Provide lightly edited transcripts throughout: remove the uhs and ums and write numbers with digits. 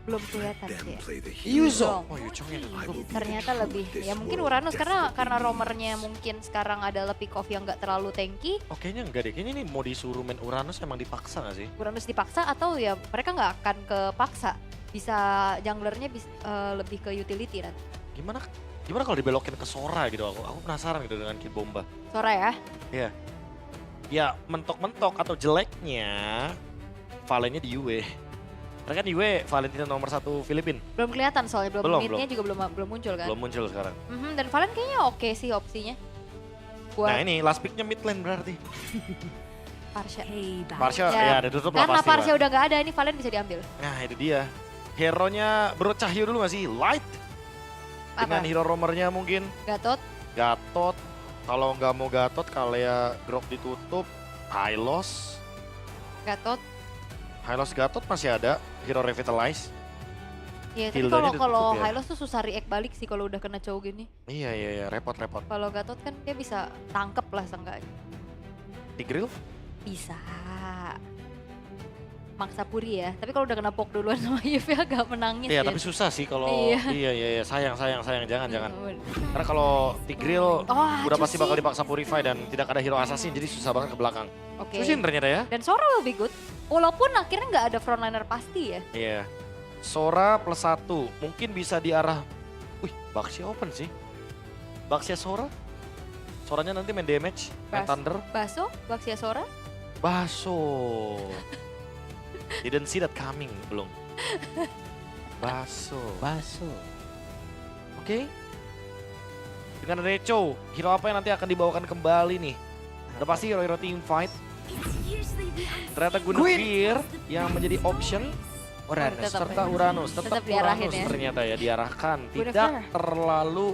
Belum kelihatan sih ya. Yuzo. Oh Yuchongnya ditutup. Ternyata lebih, ya mungkin Uranus karena romernya mungkin sekarang adalah pick off yang nggak terlalu tanky. Oh kayaknya enggak deh, kayaknya ini mau disuruh main Uranus emang dipaksa gak sih? Uranus dipaksa atau ya mereka nggak akan kepaksa. Bisa junglernya lebih ke utility nanti. Gimana gimana kalau dibelokin ke Sora gitu, aku penasaran gitu dengan Kid Bomba. Sora ya. Iya. Ya mentok-mentok atau jeleknya Valennya di UE. Karena kan UE Valentina nomor 1 Filipin. Belum kelihatan soalnya, Belum, menitnya juga belum muncul kan. Belum muncul sekarang. Dan Valen kayaknya oke sih opsinya. Nah Buat ini last picknya mid lane berarti. Parsha. Parsha Ya, ya ditutup lah Karena pasti Parsha lah. udah nggak ada, ini Valen bisa diambil. Nah itu dia. Hero-nya Bro Cahyo dulu gak sih? Light. Dengan Apa? hero romernya mungkin. Gatot. Gatot. Kalau nggak mau Gatot Kalea drop ditutup. Hylos. Gatot. Hylos Gatot masih ada. Hero Revitalize. Ya, tapi Hildanya kalau ditutup ya. Hylos tuh susah react balik sih kalau udah kena cow gini. Iya repot-repot. Kalau Gatot kan dia bisa tangkep lah seenggaknya. Tigreal? Bisa. Maksa Puri ya. Tapi kalau udah kena poke duluan sama Yves agak menangis Iya ya. tapi susah sih kalau Iya. iya sayang jangan. Hmm. Karena kalau Tigreal Oh, udah pasti bakal Juicy. dipaksa purify dan tidak ada hero assassin jadi susah banget ke belakang. Oke. Susin ternyata ya. Dan Sora lebih good. Walaupun akhirnya nggak ada frontliner pasti ya. Iya. Sora +1 mungkin bisa di arah. Wih, Baxia open sih. Baxia Sora. Soranya nanti main damage, main Bas- thunder. Baso, Baxia Sora. Baso. Didn't see that coming belum. Baso. Baso. Oke. Dengan Recho, hero apa yang nanti akan dibawakan kembali nih? Udah pasti hero-hero team fight. Ternyata Guinevere yang menjadi option Uranus. Tetap serta ya. Uranus. Tetap Tetap diarahin Uranus ya. ternyata ya diarahkan. Tidak Guinevere. terlalu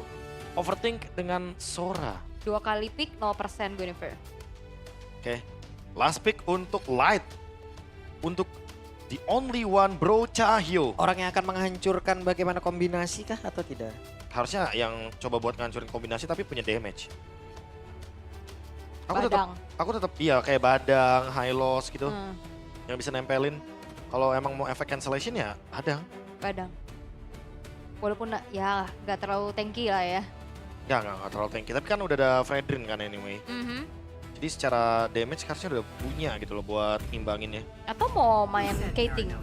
overthink dengan Sora. 2 kali pick 0% Guinevere. Oke. Last pick untuk Light. Untuk the only one Bro Cahyo. Orang yang akan menghancurkan bagaimana kombinasi kah atau tidak? Harusnya yang coba buat ngancurin kombinasi tapi punya damage. Aku tetap iya kayak Badang, Hylos gitu Hmm, yang bisa nempelin. Kalau emang mau efek cancellation ya Badang. Badang. Walaupun ya nggak terlalu tanky lah ya. Nggak terlalu tanky. Tapi kan udah ada Fredrin kan anyway. Jadi secara damage harusnya udah punya gitu loh buat ngimbangin ya. Atau mau main Kating.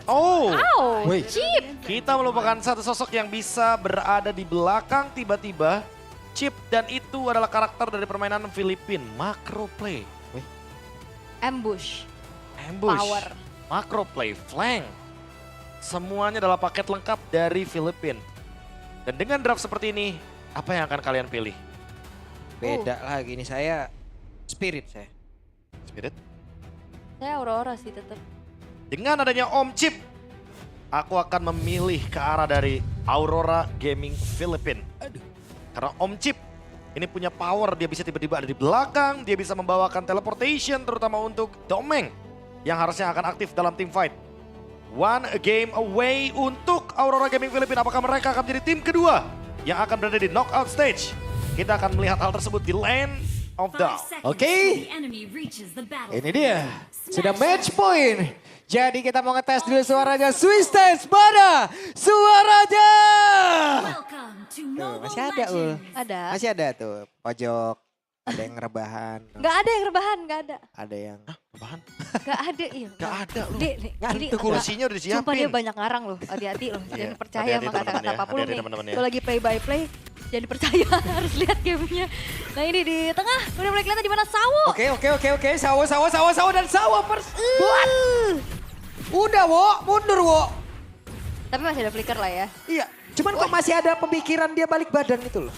Oh, Oh, Wih. cheap. kita melupakan satu sosok yang bisa berada di belakang tiba-tiba. Chip dan itu adalah karakter dari permainan Filipin. Macro play. Ambush. Ambush. Power. Macro play, flank. Semuanya adalah paket lengkap dari Filipin. Dan dengan draft seperti ini, apa yang akan kalian pilih? Beda lagi nih saya Spirit saya. Spirit? Saya Aurora sih tetap. Dengan adanya Om Chip, aku akan memilih ke arah dari Aurora Gaming Philippine. Karena Om Chip ini punya power, dia bisa tiba-tiba ada di belakang, dia bisa membawakan teleportation terutama untuk Domeng yang harusnya akan aktif dalam team fight. One game away untuk Aurora Gaming Philippine. Apakah mereka akan menjadi tim kedua yang akan berada di knockout stage? Kita akan melihat hal tersebut di Lane of Dawn. Oke. Ini dia. Sudah match point. Jadi kita mau ngetes dulu suaranya Swiss Dance. Mana suaranya? Tuh, masih ada Ul. Ada. Masih ada tuh pojok. Ada yang rebahan. Nggak ada yang rebahan, nggak ada. Ada yang Apaan? Nggak ada. Iya. Gak ada loh. Dek, ini Ngantuk Kursinya udah disiapin. sumpah dia banyak ngarang loh, hati-hati loh. Iya, Jangan percaya hati-hati sama teman-teman kata-kata ya, Pak Pulung hati-hati nih. teman-teman ya. Kalau lagi play by play, jangan dipercaya, harus lihat gamenya. Nah ini di tengah, udah mulai kelihatan di mana Sawo. Oke. Sawo dan Sawo Buat. Udah Wo, mundur Wo. Tapi masih ada flicker lah ya. Iya. Cuman kok masih ada pemikiran dia balik badan itu loh.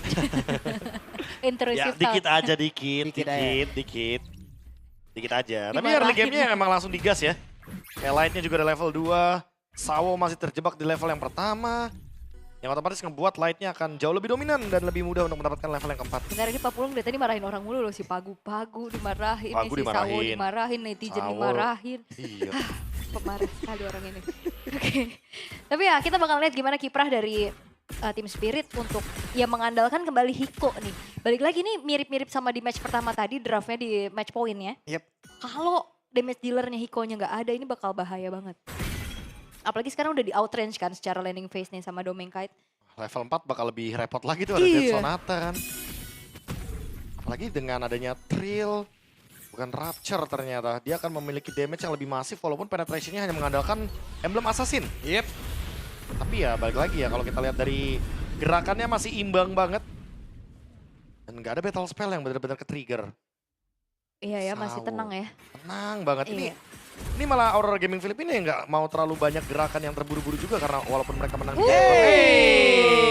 Intrusive Ya dikit thought. aja, dikit Dikit aja. Tapi Dimarahin. early gamenya emang langsung digas ya. Kayak Lightnya juga ada level 2. Sawo masih terjebak di level yang pertama. Yang otomatis ngebuat Lightnya akan jauh lebih dominan dan lebih mudah untuk mendapatkan level yang keempat. Benar ini Pak Pulung dari tadi marahin orang mulu loh. Si Pagu dimarahin, Pagu si Sawo dimarahin. dimarahin, netizen Sawo. dimarahin. Iya. Pemarah sekali orang ini. Oke. Tapi ya kita bakal lihat gimana kiprah dari tim Spirit untuk ya mengandalkan kembali Hiko nih. Balik lagi nih mirip-mirip sama di match pertama tadi, draftnya di match point ya. Yep. Kalau damage dealernya Hikonya nggak ada, ini bakal bahaya banget. Apalagi sekarang udah di outrange kan secara landing phase nih sama Domain Kite. Level 4 bakal lebih repot lagi tuh ada Iya. Dead Sonata kan. Apalagi dengan adanya Trill, bukan Rapture ternyata. Dia akan memiliki damage yang lebih masif walaupun penetrationnya hanya mengandalkan Emblem Assassin. Yep. Tapi ya balik lagi ya kalau kita lihat dari gerakannya masih imbang banget. Dan nggak ada battle spell yang benar-benar ke-trigger. Iya ya, masih Sawo. tenang ya. Tenang banget. Iya. Ini malah Aurora Gaming Filipina yang nggak mau terlalu banyak gerakan yang terburu-buru juga karena walaupun mereka menang di Hey.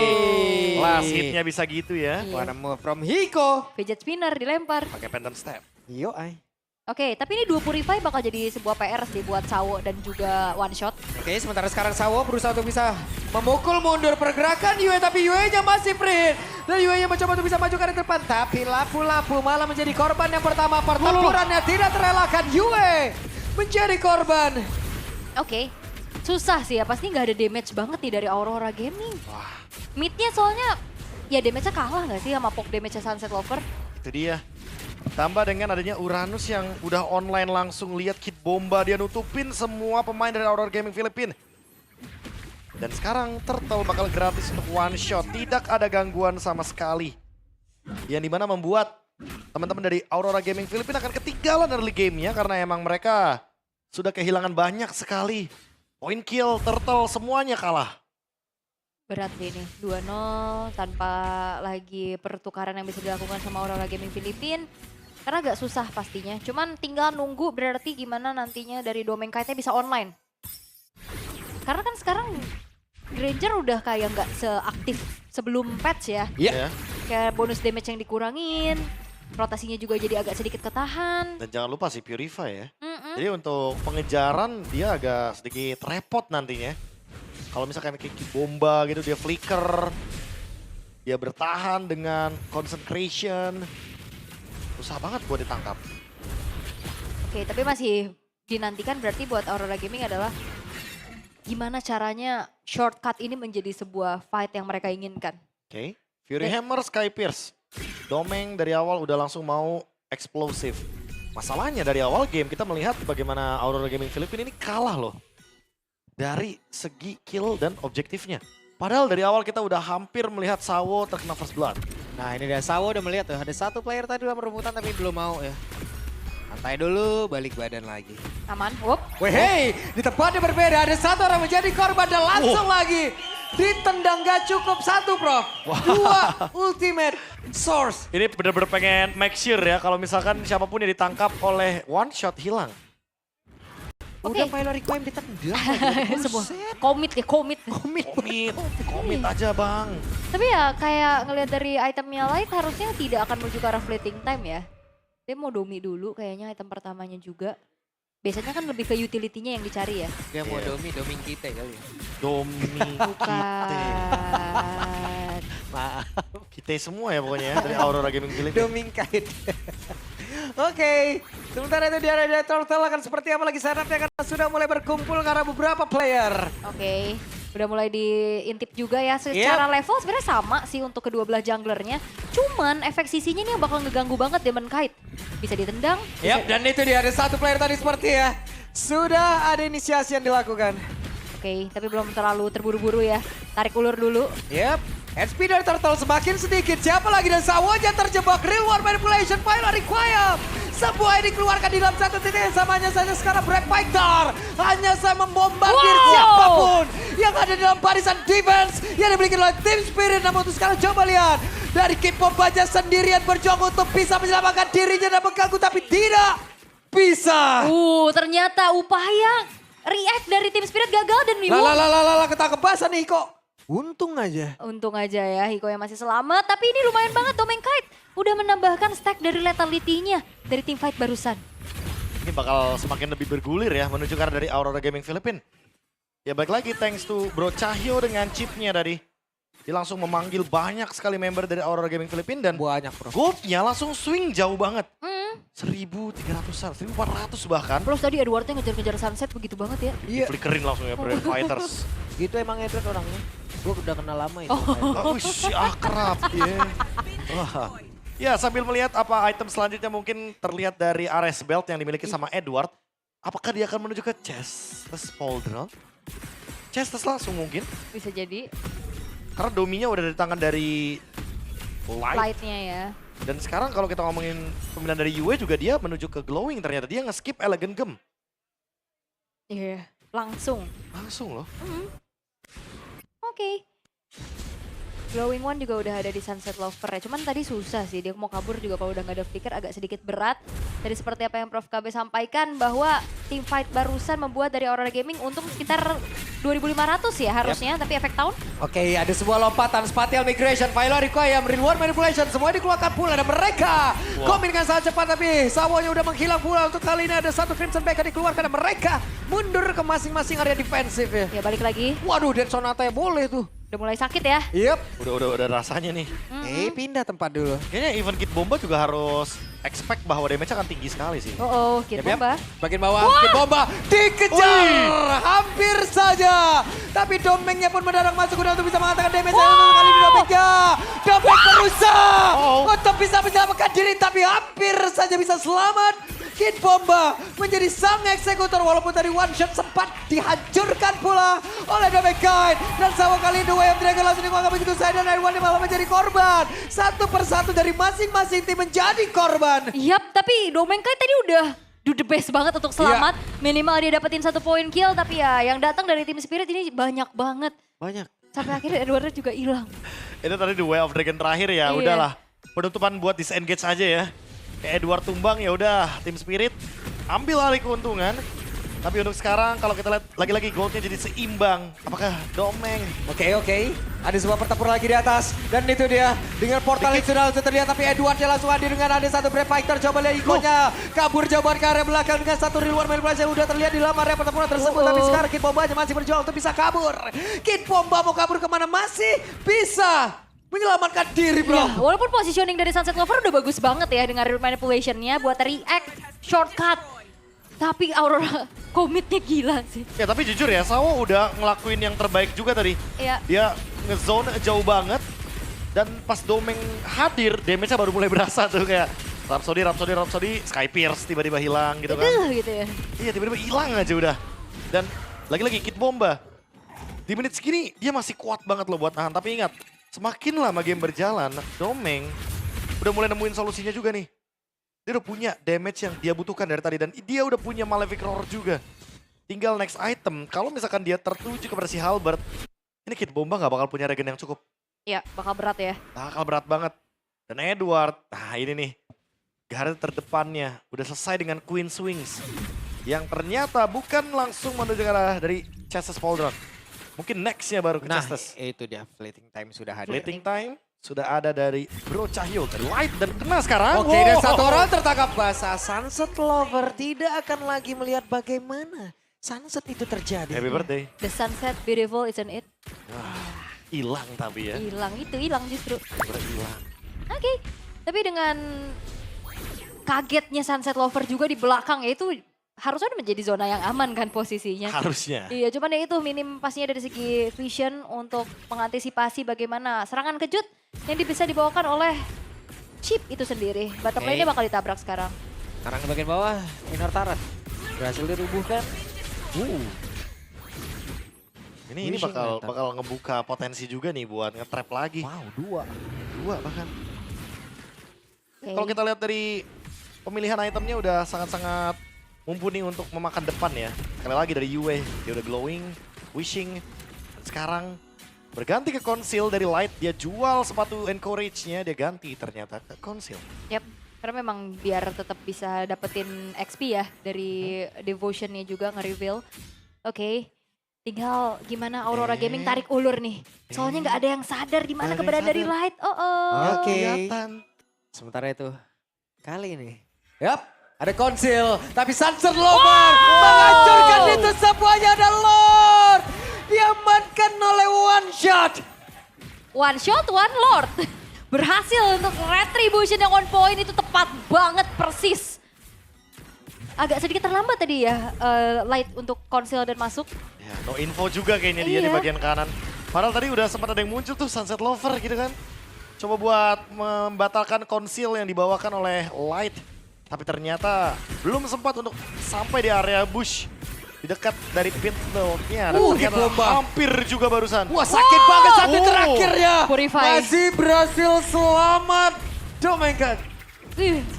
last hitnya bisa gitu ya. Iya. Wanna move from Hiko. Fidget spinner dilempar. Pakai pendant step. Yo ay. Oke, tapi ini 2 Purify bakal jadi sebuah PR sih buat Sawo dan juga one shot. Oke, sementara sekarang Sawo berusaha untuk bisa memukul mundur pergerakan Yue, tapi Yue-nya masih free. Dan Yue-nya mencoba untuk bisa maju ke arah depan, tapi Lapu-Lapu malah menjadi korban yang pertama. Pertempurannya tidak terelakkan, Yue menjadi korban. Oke, susah sih ya, pasti nggak ada damage banget nih dari Aurora Gaming. Wah, Mid-nya soalnya, ya damage-nya kalah nggak sih sama poke damage-nya Sunset Lover? itu dia. Tambah dengan adanya Uranus yang udah online langsung lihat kit bomba. Dia nutupin semua pemain dari Aurora Gaming Filipina. Dan sekarang Turtle bakal gratis untuk one shot. Tidak ada gangguan sama sekali. Yang dimana membuat teman-teman dari Aurora Gaming Filipina akan ketinggalan early gamenya. Karena emang mereka sudah kehilangan banyak sekali. Point kill, Turtle, semuanya kalah. Berat deh ini, 2-0 tanpa lagi pertukaran yang bisa dilakukan sama Aurora Gaming Filipina. Karena agak susah pastinya, cuman tinggal nunggu berarti gimana nantinya dari Domain Kite-nya bisa online. Karena kan sekarang Granger udah kayak nggak seaktif sebelum patch ya. Iya. Ya. Kayak bonus damage yang dikurangin, rotasinya juga jadi agak sedikit ketahan. Dan jangan lupa sih Purify ya. Mm-mm. Jadi untuk pengejaran dia agak sedikit repot nantinya. Kalau misalkan kayak bomba gitu dia flicker. Dia bertahan dengan concentration. Susah banget buat ditangkap. Oke, tapi masih dinantikan berarti buat Aurora Gaming adalah gimana caranya shortcut ini menjadi sebuah fight yang mereka inginkan. Oke. Fury Hammer, Sky Pierce. Domeng dari awal udah langsung mau eksplosif. Masalahnya dari awal game kita melihat bagaimana Aurora Gaming Filipina ini kalah loh. Dari segi kill dan objektifnya. Padahal dari awal kita udah hampir melihat Sawo terkena first blood. Nah ini dia Sawo udah melihat tuh, ada satu player tadi dalam rebutan tapi belum mau ya. Santai dulu, balik badan lagi. Aman, wop. Weh hey, di tempatnya berbeda ada satu orang menjadi korban dan langsung lagi ditendang gak cukup satu Prof. Dua ultimate source. Ini bener-bener pengen make sure ya kalau misalkan siapapun yang ditangkap oleh one shot hilang. Udah Oke. Pylori Queen ditendang. Sebuah komit ya, komit. Komit aja bang. Tapi ya kayak ngelihat dari itemnya Light harusnya tidak akan menuju ke arah fleeting time ya. Dia mau domi dulu kayaknya item pertamanya juga. Biasanya kan lebih ke utility-nya yang dicari ya. Dia mau doming kita kali ya. Domi kita. Bukan. Maaf. Kita semua ya pokoknya ya dari Aurora Gaming Filipina. Doming kait. Oke, sementara itu di area Turtle akan seperti apa lagi setup-nya karena sudah mulai berkumpul karena beberapa player. Oke, udah mulai diintip juga ya. Secara level sebenarnya sama sih untuk kedua belah junglernya. Cuman efek sisinya ini yang bakal ngeganggu banget Demon Kite. Bisa ditendang. Yap, dan itu dia ada satu player tadi seperti ya. Sudah ada inisiasi yang dilakukan. Oke, tapi belum terlalu terburu-buru ya. Tarik ulur dulu. Yap, HP dari Turtle semakin sedikit. Siapa lagi dan Sawonya terjebak. Real War Manipulation, Pylori Queen. Semua ini keluarkan di dalam satu titik yang sama. Hanya saja sekarang Black Fighter. Hanya saya membombardir siapapun yang ada dalam barisan defense yang dimiliki oleh Team Spirit. Namun untuk sekarang coba lihat. Dari K-pop aja sendirian berjuang untuk bisa menyelamatkan dirinya dan mengganggu. Tapi tidak bisa. Ternyata upaya react dari Team Spirit gagal dan Miwo. Lala, ketangkep basah nih kok. Untung aja. Untung aja ya Hiko yang masih selamat. Tapi ini lumayan banget Domain Kite. Udah menambahkan stack dari lethality-nya dari team fight barusan. Ini bakal semakin lebih bergulir ya menuju ke arah dari Aurora Gaming Filipina. Ya baik lagi thanks to Bro Cahyo dengan chipnya tadi. Dia langsung memanggil banyak sekali member dari Aurora Gaming Filipina dan Banyak bro. goldnya langsung swing jauh banget. 1.300-an, 1.400 bahkan. Plus tadi Edwardnya ngejar-ngejar Sunset begitu banget ya. Iya. Flickerin langsung ya Brave Fighters. Gitu emang Edward orangnya. Gue udah kenal lama itu. Ush, akrab ya. Wah. Ya sambil melihat apa item selanjutnya mungkin terlihat dari Ares Belt yang dimiliki sama Edward. Apakah dia akan menuju ke Chestless Pauldron? Chestes langsung mungkin. Bisa jadi Karena dominya udah dari tangan dari Light. lightnya ya. Dan sekarang kalau kita ngomongin pemilihan dari Yue juga dia menuju ke glowing ternyata. Dia nge-skip Elegant Gem. Iya, langsung. Langsung loh. Oke. Glowing One juga udah ada di Sunset Lover ya. Cuman tadi susah sih, dia mau kabur juga kalau udah gak ada flicker agak sedikit berat. Tadi seperti apa yang Prof KB sampaikan bahwa team fight barusan membuat dari Aurora Gaming untung sekitar 2.500 ya harusnya. Tapi efek tahun Oke, ada sebuah lompatan, spatial migration, Philo require, reward manipulation, semua dikeluarkan pula dan mereka komen dengan sangat cepat tapi Sawonya udah menghilang pula. Untuk kali ini ada satu Crimson Back dikeluarkan dan mereka mundur ke masing-masing area defensif ya. ya balik lagi. Waduh, Dead Sonata ya boleh tuh. Udah mulai sakit ya. Yep. Udah rasanya nih. Pindah tempat dulu. Kayaknya even Kid Bomba juga harus expect bahwa damage akan tinggi sekali sih. Kid Yap, yap. Bomba. Bagian bawah, Kid Bomba dikejar. Hampir saja. Tapi Domengnya pun mendadak masuk udah untuk bisa mengatakan damage. Untuk kali ini Domengnya. Domeng berusaha untuk bisa menyelamatkan diri. Tapi hampir saja bisa selamat. Kid Bomba menjadi sang eksekutor. Walaupun tadi one shot sempat dihancurkan pula oleh Domengkain. Dan sama kali ini Way of Dragon langsung dianggap begitu saja. Dan Airwan malah menjadi korban. Satu persatu dari masing-masing tim menjadi korban. Yap, tapi Domengkai tadi udah do the best banget untuk selamat. Minimal dia dapetin 1 poin kill, tapi ya yang datang dari tim Spirit ini banyak banget. Banyak. Sampai akhirnya Edward juga hilang. Itu tadi The Way of Dragon terakhir ya, Iya. udahlah. Penutupan buat disengage aja ya. Kayak Edward tumbang ya udah, tim Spirit ambil alih keuntungan. Tapi untuk sekarang kalau kita lihat lagi-lagi goldnya jadi seimbang. Apakah Domeng? Oke. Ada sebuah pertempuran lagi di atas. Dan itu dia. Dengan portal yang sudah terlihat. Tapi Edward yang langsung hadir dengan ada satu Brave Fighter. Coba lihat ikonnya. Kabur jawaban ke area belakang dengan satu reward manipulasi yang udah terlihat di dalam area pertempuran tersebut. Tapi sekarang Kid Bomba masih berjuang untuk bisa kabur. Kid Bomba mau kabur kemana? Masih bisa menyelamatkan diri bro. Ya, walaupun positioning dari Sunset Lover udah bagus banget ya dengan real manipulation-nya buat react, shortcut. Tapi Aurora komitnya gila sih. Ya tapi jujur ya, Sawo udah ngelakuin yang terbaik juga tadi. Iya. Dia nge-zone jauh banget. Dan pas Domeng hadir, damage-nya baru mulai berasa tuh kayak Rhapsody, Sky Pierce tiba-tiba hilang gitu kan. Gitu ya. Iya tiba-tiba hilang aja udah. Dan lagi-lagi Kid Bomba. Di menit segini dia masih kuat banget loh buat nahan. Tapi ingat, semakin lama game berjalan, Domeng udah mulai nemuin solusinya juga nih. Dia udah punya damage yang dia butuhkan dari tadi. Dan dia udah punya Malefic Roar juga. Tinggal next item, kalau misalkan dia tertuju kepada si Halberd, ini Kid Bomba gak bakal punya regen yang cukup. Iya, bakal berat ya. Bakal berat banget. Dan Edward, nah ini nih. Garda terdepannya udah selesai dengan Queen Swings. Yang ternyata bukan langsung menuju ke arah dari Chestes Pauldron. Mungkin nextnya baru ke Chestes. Itu dia. Fleeting time sudah hadir. Fleeting time sudah ada dari Bro Cahyo. Dari Light dan kena sekarang. Oke, dan satu orang tertangkap basah. Sunset Lover tidak akan lagi melihat bagaimana sunset itu terjadi. Happy birthday. The sunset beautiful isn't it? Hilang tapi ya. Hilang justru. Hilang. Oke, tapi dengan kagetnya Sunset Lover juga di belakang ya itu harusnya menjadi zona yang aman kan posisinya. Harusnya. Iya, cuman ya itu minim pastinya dari segi vision untuk mengantisipasi bagaimana serangan kejut yang bisa dibawakan oleh Chip itu sendiri. Bottom lane-nya bakal ditabrak sekarang. Sekarang di bagian bawah, Minor Tarat berhasil dirubuhkan. Ini bakal ngebuka potensi juga nih buat nge-trap lagi. Wow, Dua bahkan. Oke. Kalau kita lihat dari pemilihan itemnya udah sangat-sangat mumpuni untuk memakan depan ya. Sekali lagi dari Yue, dia udah glowing, wishing. Dan sekarang berganti ke Conceal dari Light, dia jual sepatu encourage-nya, dia ganti ternyata ke Conceal. Yap, karena memang biar tetap bisa dapetin XP ya dari Devotion-nya juga nge-reveal. Oke, tinggal gimana Aurora Gaming tarik ulur nih. Soalnya nggak ada yang sadar di mana Nggak ada yang keberadaan dari sadar. Light. Oke. Kelihatan. Sementara itu, kali ini. Yap, ada konsil. Tapi Sunset Lover menghancurkan itu semuanya. Ada Lord. Diamankan oleh one shot. One shot, one lord. Berhasil untuk retribution yang on point itu tepat banget persis. Agak sedikit terlambat tadi ya Light untuk conceal dan masuk. Ya, no info juga kayaknya dia di Iya. bagian kanan. Padahal tadi udah sempat ada yang muncul tuh Sunset Lover gitu kan. Coba buat membatalkan conceal yang dibawakan oleh Light. Tapi ternyata belum sempat untuk sampai di area bush. di dekat dari pit lane-nya. Dan Kid ternyata Bomba. hampir juga barusan. Wah sakit banget satu Oh. terakhirnya. Purify. Masih berhasil selamat. Domenkan.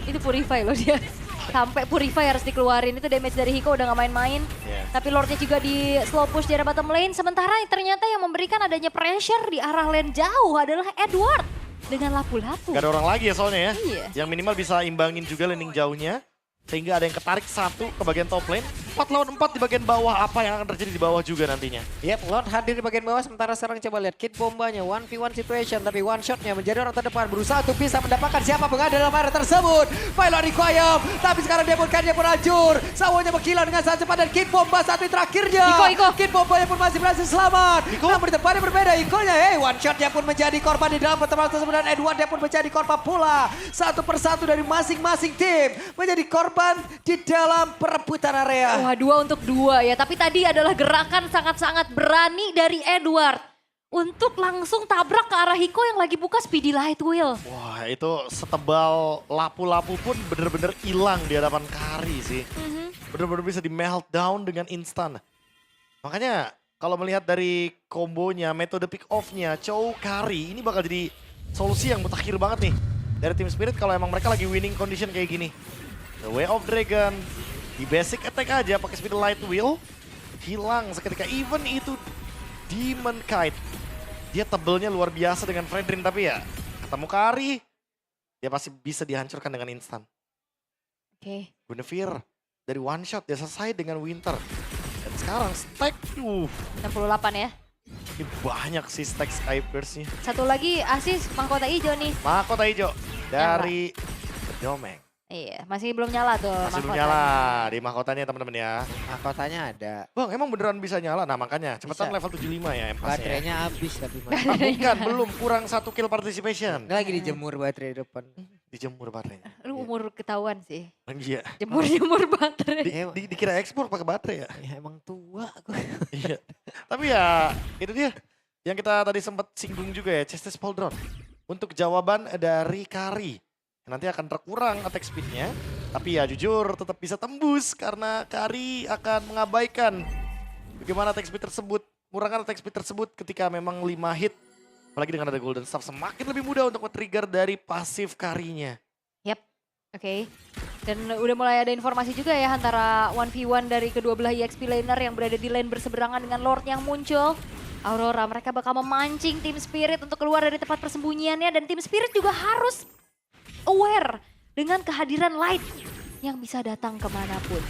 Itu Purify loh dia. Sampai Purify harus dikeluarin. Itu damage dari Hiko udah gak main-main. Yeah. Tapi Lordnya juga di slow push di arah bottom lane. Sementara ternyata yang memberikan adanya pressure di arah lane jauh adalah Edward. Dengan lapu-lapu. Gak ada orang lagi ya soalnya ya. Iya. Yang minimal bisa imbangin juga landing jauhnya. Sehingga ada yang ketarik satu ke bagian top lane. 4 lawan 4 di bagian bawah. Apa yang akan terjadi di bawah juga nantinya. Yep, Lord hadir di bagian bawah. Sementara sekarang coba lihat Kid Bombanya. 1v1 situation. Tapi one shotnya menjadi orang terdepan. Berusaha untuk bisa mendapatkan siapa pengada dalam area tersebut. Pilot requiem. Tapi sekarang Demon Knight pun hancur. Sawahnya menghilang dengan sangat cepat. Dan Kid Bomba satu terakhirnya. Iko. Kid Bombanya pun masih berhasil selamat. Iko? Namun di tempatnya berbeda. Ikonya one shotnya pun menjadi korban di dalam pertemuan tersebut. Dan Edward pun menjadi korban pula. Satu persatu dari masing-masing tim. Menjadi korban di dalam perebutan area. Wah 2 untuk 2 ya. Tapi tadi adalah gerakan sangat-sangat berani dari Edward. Untuk langsung tabrak ke arah Hiko yang lagi buka Speedy Light Wheel. Wah itu setebal lapu-lapu pun bener-bener hilang di hadapan Kari sih. Bener-bener bisa di meltdown dengan instan. Makanya kalau melihat dari kombonya, metode pick off-nya, Chow Kari ini bakal jadi solusi yang mutakhir banget nih. Dari Team Spirit kalau emang mereka lagi winning condition kayak gini. The Way of Dragon, di basic attack aja pakai Speedy Light Wheel, hilang seketika. Even itu Demon Kite, dia tebelnya luar biasa dengan Fredrin, tapi ya ketemu Kari, dia pasti bisa dihancurkan dengan instan. Oke. Guinevere dari one shot dia selesai dengan Winter. Dan sekarang stack, 68 ya. ini banyak sih stack Skypers-nya. Satu lagi asis mahkota hijau nih. Mahkota hijau dari Domeng. Iya, masih belum nyala tuh Masih belum mahkotanya. nyala di mahkotanya teman-teman ya. Mahkotanya ada. Bang, emang beneran bisa nyala? Nah makanya cepetan Bisa. level 75 ya empasnya. Baterainya habis tapi Mas. Ah, bukan, belum. Kurang 1 kill participation. Ini lagi dijemur baterai depan. Dijemur baterainya. Lu umur ketahuan sih. Iya. Jemur-jemur baterai. Dikira ekspor pakai baterai ya? Ya emang tua aku. Iya. Tapi ya itu dia. Yang kita tadi sempat singgung juga ya, Chestes Pauldron. Untuk jawaban dari Kari. Nanti akan terkurang attack speed-nya. Tapi ya jujur tetap bisa tembus karena Kari akan mengabaikan bagaimana attack speed tersebut. Kurangan attack speed tersebut ketika memang 5 hit. Apalagi dengan ada Golden Staff semakin lebih mudah untuk men-trigger dari pasif Karinya. Yap, oke. Dan udah mulai ada informasi juga ya antara 1v1 dari kedua belah EXP laner yang berada di lane berseberangan dengan Lord yang muncul. Aurora, mereka bakal memancing Team Spirit untuk keluar dari tempat persembunyiannya. Dan Team Spirit juga harus aware dengan kehadiran Light yang bisa datang kemanapun.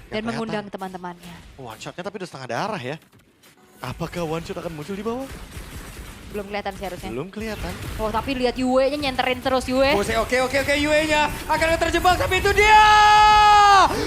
Dan mengundang teman-temannya. One shotnya tapi udah setengah darah ya. Apakah one shot akan muncul di bawah? Belum kelihatan sih harusnya. Belum kelihatan. Oh tapi lihat Yue-nya nyenterin terus Yue. Oke, Yue-nya akan terjebak tapi itu dia!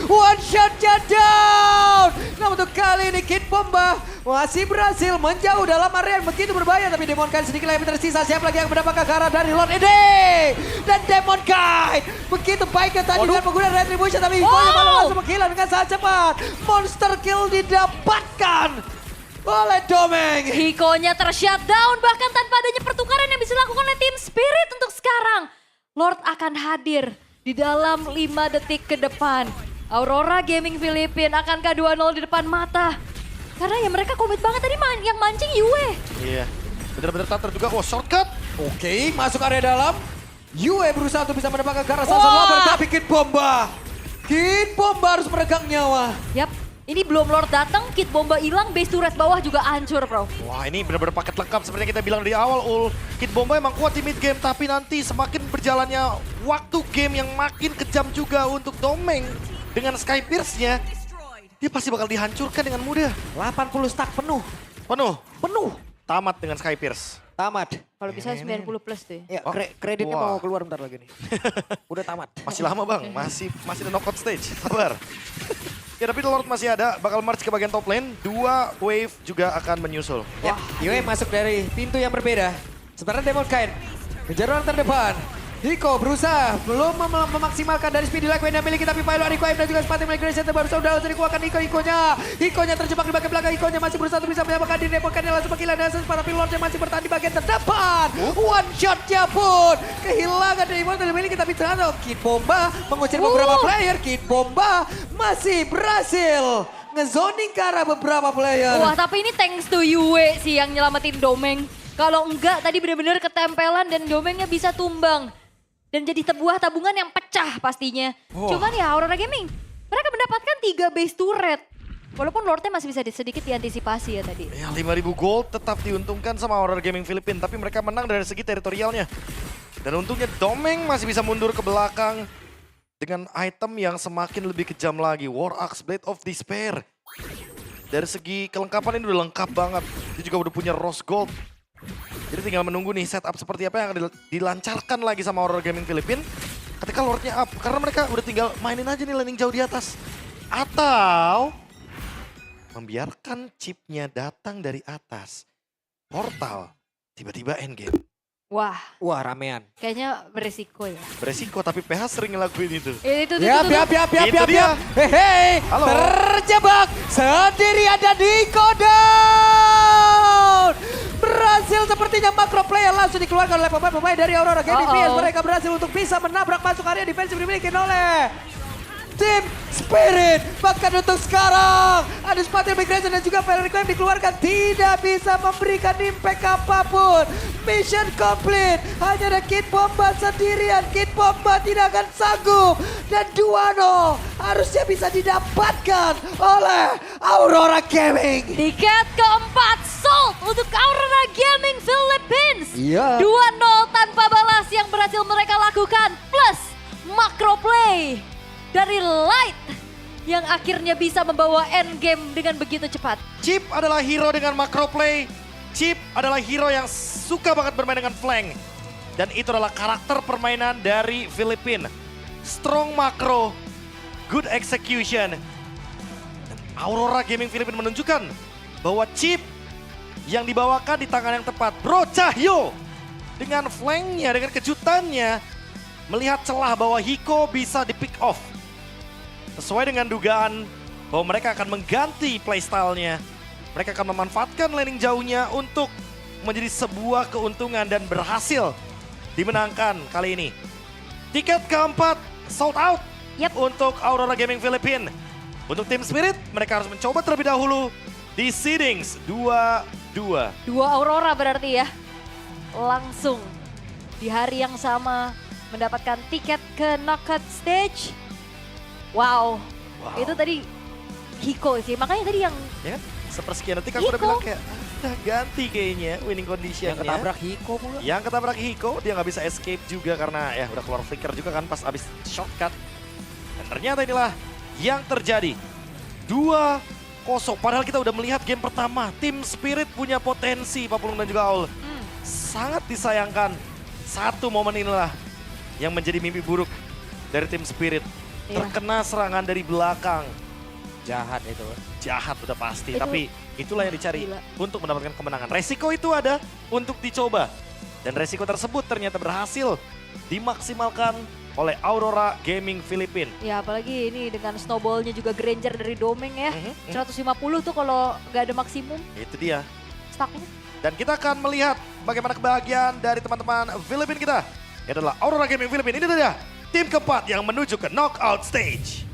One shot-nya down! Namun untuk kali ini Kid Bomba masih berhasil menjauh dalam area yang begitu berbahaya. Tapi Demon Knight sedikit lagi tersisa. Siapa lagi yang mendapatkan arah dari Lord Ede? Dan Demon Knight begitu baiknya tadi dengan menggunakan Retribution. Tapi Hikonya malah langsung menghilang dengan sangat cepat. Monster kill didapatkan oleh Domeng. Hikonya tershutdown bahkan tanpa adanya pertukaran yang bisa dilakukan oleh Team Spirit untuk sekarang. Lord akan hadir di dalam 5 detik ke depan. Aurora Gaming Filipina akankah 2-0 di depan mata? Karena ya mereka komit banget tadi yang mancing Yue. Iya. Bener-bener tak terduga. Oh shortcut. Oke, masuk area dalam. Yue berusaha untuk bisa mendapatkan ke arah Wah. Sasa Lover, tapi Kid Bomba harus meregang nyawa. Yap, ini belum Lord datang, Kid Bomba hilang, base turret bawah juga hancur bro. Wah ini bener-bener paket lengkap seperti yang kita bilang dari awal Ul. Kid Bomba emang kuat di mid game tapi nanti semakin berjalannya waktu game yang makin kejam juga untuk Domeng. Dengan Sky Pierce-nya dia pasti bakal dihancurkan dengan mudah. 80 stack penuh. Penuh. Tamat dengan Sky Pierce. Tamat. Kalau bisa 90 plus tuh ya. Ya, kreditnya Wah. mau keluar bentar lagi nih. Udah tamat. Masih lama bang, masih ada knockout stage, sabar. Ya tapi Lord masih ada, bakal march ke bagian top lane. 2 wave juga akan menyusul. Ya, Yue masuk dari pintu yang berbeda. Sementara Demon Knight menjadi orang terdepan. Hiko berusaha belum memaksimalkan dari speed lag yang miliki, tapi Pilot Hiko dan juga sepatu migration baru saja dikuatkan Hikonya terjebak di bagian belakang. Hikonya masih berusaha untuk bisa menyamakan diri, dapatkan langsung kehilangan dan sepatu Lordnya masih bertahan di bagian terdepan. One shotnya pun kehilangan dari Immortal yang miliki, tapi ternyata Kid Bomba mengusir beberapa player. Kid Bomba masih berhasil ngezoning ke arah beberapa player. Wah, tapi ini thanks to Yue sih yang nyelamatin Domeng. Kalau enggak tadi benar-benar ketempelan dan Domengnya bisa tumbang. Dan jadi sebuah tabungan yang pecah pastinya. Cuman ya Aurora Gaming, mereka mendapatkan 3 base turret. Walaupun Lordnya masih bisa sedikit diantisipasi ya tadi. Ya 5.000 gold tetap diuntungkan sama Aurora Gaming Filipina, tapi mereka menang dari segi teritorialnya. Dan untungnya Domeng masih bisa mundur ke belakang dengan item yang semakin lebih kejam lagi. War Axe Blade of Despair. Dari segi kelengkapan ini udah lengkap banget. Dia juga udah punya Rose Gold. Jadi tinggal menunggu nih setup seperti apa yang akan dilancarkan lagi sama Aurora Gaming Filipina ketika Lordnya up. Karena mereka udah tinggal mainin aja nih landing jauh di atas. Atau membiarkan chipnya datang dari atas. Portal tiba-tiba endgame. Wah, Ramean. kayaknya beresiko ya. Beresiko tapi PH sering ngelakuin itu. Itu. Dia. Hei, Halo. terjebak sendiri ada Niko down. Berhasil sepertinya makro player langsung dikeluarkan oleh pemain dari Aurora Gaming PS. Mereka berhasil untuk bisa menabrak masuk area defensif dimiliki oleh Team Spirit. Bahkan untuk sekarang ada sepatu migration dan juga Pilot Hiko yang dikeluarkan. Tidak bisa memberikan impact apapun. Mission complete. Hanya ada Kid Bomba sendirian. Kid Bomba tidak akan sanggup. Dan 2-0 harusnya bisa didapatkan oleh Aurora Gaming. Tiket keempat sold untuk Aurora Gaming Philippines. Iya. 2-0 tanpa balas yang berhasil mereka lakukan. Plus macro play dari Light yang akhirnya bisa membawa endgame dengan begitu cepat. Chip adalah hero dengan macro play. Chip adalah hero yang suka banget bermain dengan flank. Dan itu adalah karakter permainan dari Filipina. Strong macro, good execution. Dan Aurora Gaming Filipina menunjukkan bahwa Chip yang dibawakan di tangan yang tepat. Bro Cahyo dengan flanknya, dengan kejutannya. Melihat celah bahwa Hiko bisa di pick off. Sesuai dengan dugaan bahwa mereka akan mengganti playstyle-nya. Mereka akan memanfaatkan landing jauhnya untuk menjadi sebuah keuntungan dan berhasil dimenangkan kali ini. Tiket keempat sold out untuk Aurora Gaming Filipina. Untuk Team Spirit mereka harus mencoba terlebih dahulu di seedings 2-2. 2 Aurora berarti ya. Langsung di hari yang sama mendapatkan tiket ke knockout stage. Wow. Itu tadi Hiko sih, makanya tadi yang Ya kan? Sepersekian detik aku udah bilang kayak udah ganti kayaknya winning condition-nya. Yang ketabrak Hiko pula. Yang ketabrak Hiko, dia nggak bisa escape juga karena ya udah keluar flicker juga kan pas abis shortcut. Dan ternyata inilah yang terjadi. 2-0, padahal kita udah melihat game pertama. Tim Spirit punya potensi, Papulung dan juga Aul. Sangat disayangkan, satu momen inilah yang menjadi mimpi buruk dari Tim Spirit. Terkena serangan dari belakang. Jahat itu. Jahat udah pasti, Itu- tapi itulah yang dicari Gila. untuk mendapatkan kemenangan. Resiko itu ada untuk dicoba. Dan resiko tersebut ternyata berhasil dimaksimalkan oleh Aurora Gaming Filipina. ya apalagi ini dengan snowballnya juga Granger dari Domeng ya. Mhm, 150 tuh kalau nggak ada maksimum Itu dia. stucknya. Dan kita akan melihat bagaimana kebahagiaan dari teman-teman Filipina kita. Ini adalah Aurora Gaming Filipina. Ini dia tim keempat yang menuju ke knockout stage.